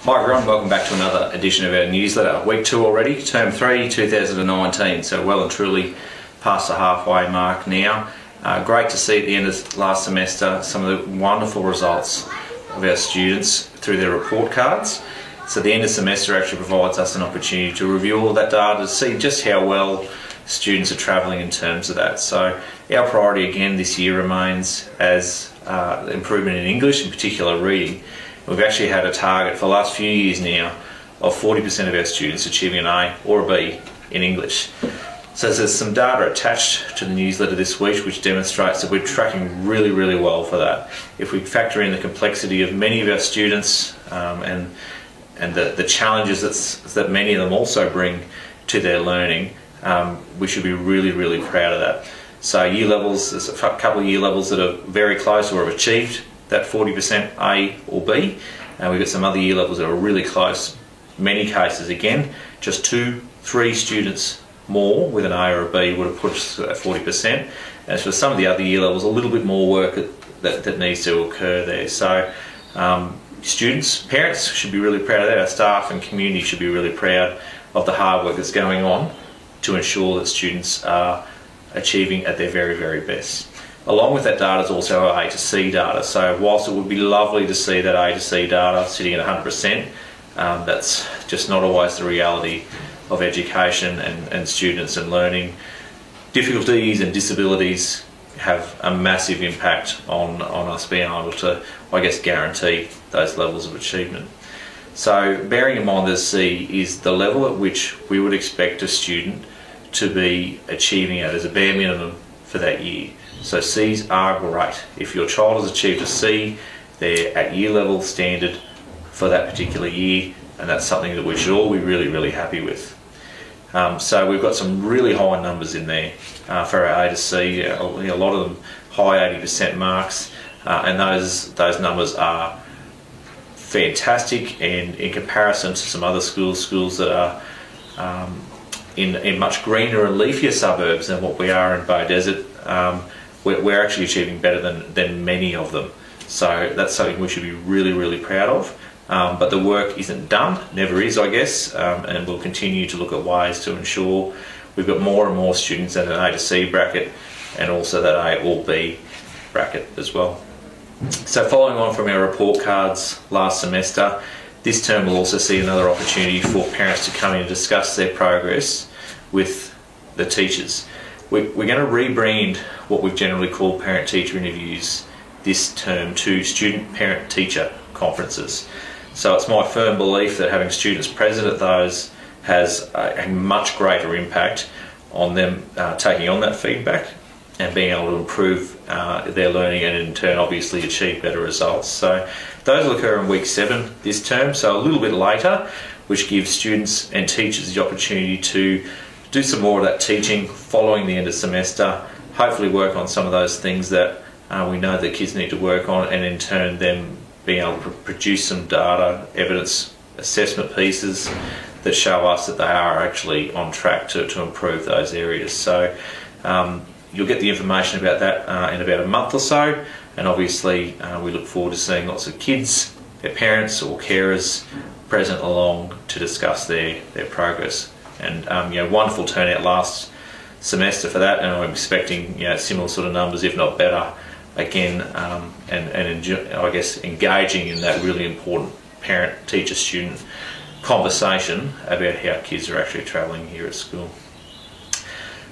Hi everyone, welcome back to another edition of our newsletter. Week 2 already, Term 3, 2019, so well and truly past the halfway mark now. Great to see at the end of last semester some of the wonderful results of our students through their report cards. So the end of semester actually provides us an opportunity to review all that data to see just how well students are travelling in terms of that. So our priority again this year remains as improvement in English, in particular reading. We've actually had a target for the last few years now of 40% of our students achieving an A or a B in English. So there's some data attached to the newsletter this week which demonstrates that we're tracking really well for that. If we factor in the complexity of many of our students and the challenges that many of them also bring to their learning, we should be really proud of that. So year levels, there's a couple of year levels that are very close or have achieved that 40% A or B, and we've got some other year levels that are really close. Many cases again, just 2-3 students more with an A or a B would have put us at 40%. As for some of the other year levels, a little bit more work that needs to occur there. So students, parents should be really proud of that. Our staff and community should be really proud of the hard work that's going on to ensure that students are achieving at their very best. Along with that data is also our A to C data. So whilst it would be lovely to see that A to C data sitting at 100%, that's just not always the reality of education and students and learning. Difficulties and disabilities have a massive impact on us being able to, I guess, guarantee those levels of achievement. So bearing in mind that C is the level at which we would expect a student to be achieving at as a bare minimum for that year. So C's are great. If your child has achieved a C, they're at year level standard for that particular year, and that's something that we should all be really happy with. So we've got some really high numbers in there for our A to C, a lot of them high 80% marks, and those numbers are fantastic, and in comparison to some other schools that are in much greener and leafier suburbs than what we are in Beaudesert, we're actually achieving better than many of them. So that's something we should be really proud of. But the work isn't done, never is I guess, and we'll continue to look at ways to ensure we've got more and more students in an A to C bracket and also that A or B bracket as well. So following on from our report cards last semester, this term will also see another opportunity for parents to come in and discuss their progress with the teachers. We're going to rebrand what we've generally called parent-teacher interviews this term to student-parent-teacher conferences. So it's my firm belief that having students present at those has a much greater impact on them taking on that feedback and being able to improve their learning and in turn obviously achieve better results. So those will occur in week 7 this term, so a little bit later, which gives students and teachers the opportunity to do some more of that teaching following the end of semester, hopefully work on some of those things that we know that kids need to work on, and in turn them being able to produce some data, evidence, assessment pieces that show us that they are actually on track to improve those areas. So you'll get the information about that in about a month or so, and obviously we look forward to seeing lots of kids, their parents or carers present along to discuss their progress. And wonderful turnout last semester for that, and I'm expecting similar sort of numbers, if not better, again, and I guess engaging in that really important parent, teacher, student conversation about how kids are actually travelling here at school.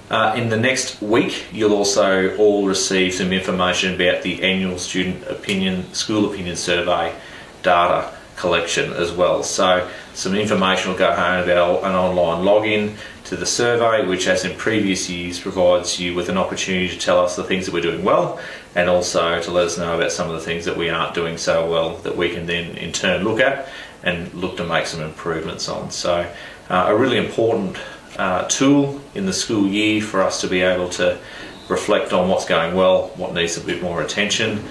In the next week, you'll also all receive some information about the annual student opinion, school opinion survey data collection as well. So some information will go home about an online login to the survey, which as in previous years provides you with an opportunity to tell us the things that we're doing well, and also to let us know about some of the things that we aren't doing so well that we can then in turn look at and look to make some improvements on. So a really important tool in the school year for us to be able to reflect on what's going well, what needs a bit more attention.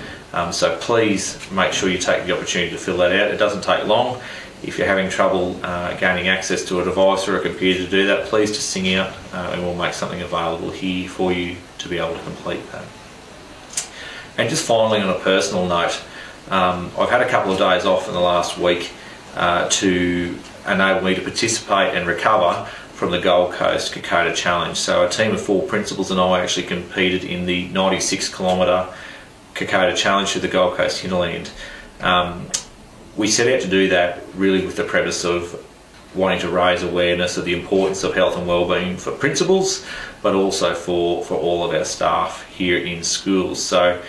So please make sure you take the opportunity to fill that out. It doesn't take long. If you're having trouble gaining access to a device or a computer to do that, please just sing out and we'll make something available here for you to be able to complete that. And just finally, on a personal note, I've had a couple of days off in the last week to enable me to participate and recover from the Gold Coast Kokoda Challenge. So a team of 4 principals and I actually competed in the 96-kilometre Kokoda Challenge through the Gold Coast hinterland. We set out to do that really with the premise of wanting to raise awareness of the importance of health and wellbeing for principals, but also for all of our staff here in schools. So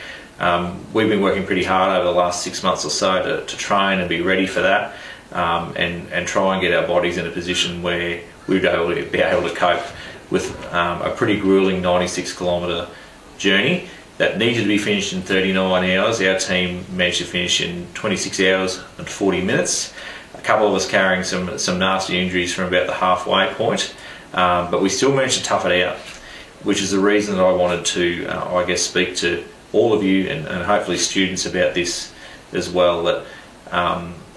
we've been working pretty hard over the last 6 months or so to train and be ready for that, and try and get our bodies in a position where we'd be able to cope with a pretty gruelling 96-kilometre journey that needed to be finished in 39 hours. Our team managed to finish in 26 hours and 40 minutes. A couple of us carrying some nasty injuries from about the halfway point, but we still managed to tough it out, which is the reason that I wanted to, I guess, speak to all of you and hopefully students about this as well. That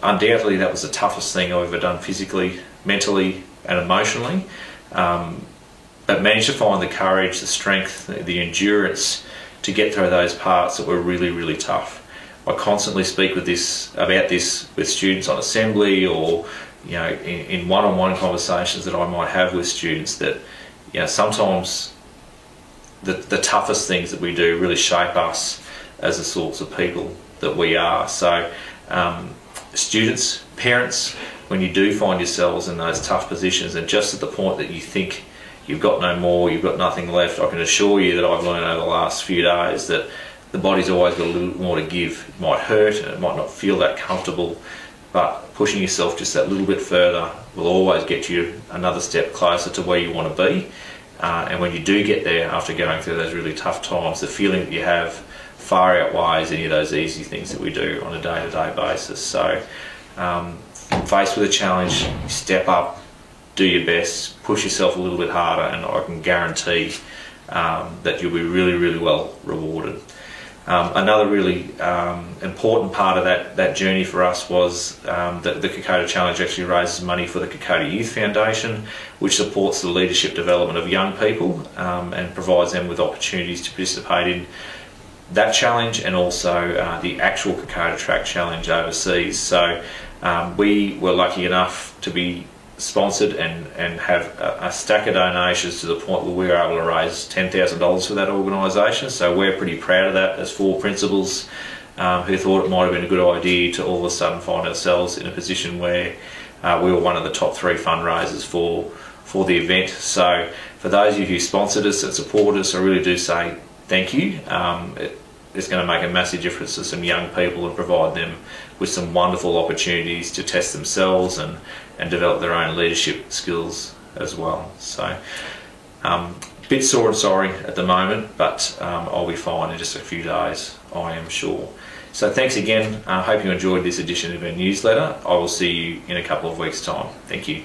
undoubtedly that was the toughest thing I've ever done physically, mentally and emotionally, but managed to find the courage, the strength, the endurance to get through those parts that were really, really tough. I constantly speak about this with students on assembly, or in one-on-one conversations that I might have with students, that sometimes the toughest things that we do really shape us as the sorts of people that we are. So students, parents, when you do find yourselves in those tough positions and just at the point that you think you've got no more, you've got nothing left, I can assure you that I've learned over the last few days that the body's always got a little more to give. It might hurt and it might not feel that comfortable, but pushing yourself just that little bit further will always get you another step closer to where you want to be. And when you do get there after going through those really tough times, the feeling that you have far outweighs any of those easy things that we do on a day-to-day basis. So faced with a challenge, step up, do your best, push yourself a little bit harder, and I can guarantee that you'll be really, really well rewarded. Another really important part of that journey for us was that the Kokoda Challenge actually raises money for the Kokoda Youth Foundation, which supports the leadership development of young people and provides them with opportunities to participate in that challenge and also the actual Kokoda Track Challenge overseas. So we were lucky enough to be sponsored and have a stack of donations to the point where we were able to raise $10,000 for that organisation. So we're pretty proud of that as 4 principals who thought it might have been a good idea to all of a sudden find ourselves in a position where we were one of the top 3 fundraisers for the event. So for those of you who sponsored us and supported us, I really do say thank you. It's going to make a massive difference to some young people and provide them with some wonderful opportunities to test themselves and develop their own leadership skills as well. So a bit sore and sorry at the moment, but I'll be fine in just a few days, I am sure. So thanks again. I hope you enjoyed this edition of our newsletter. I will see you in a couple of weeks' time. Thank you.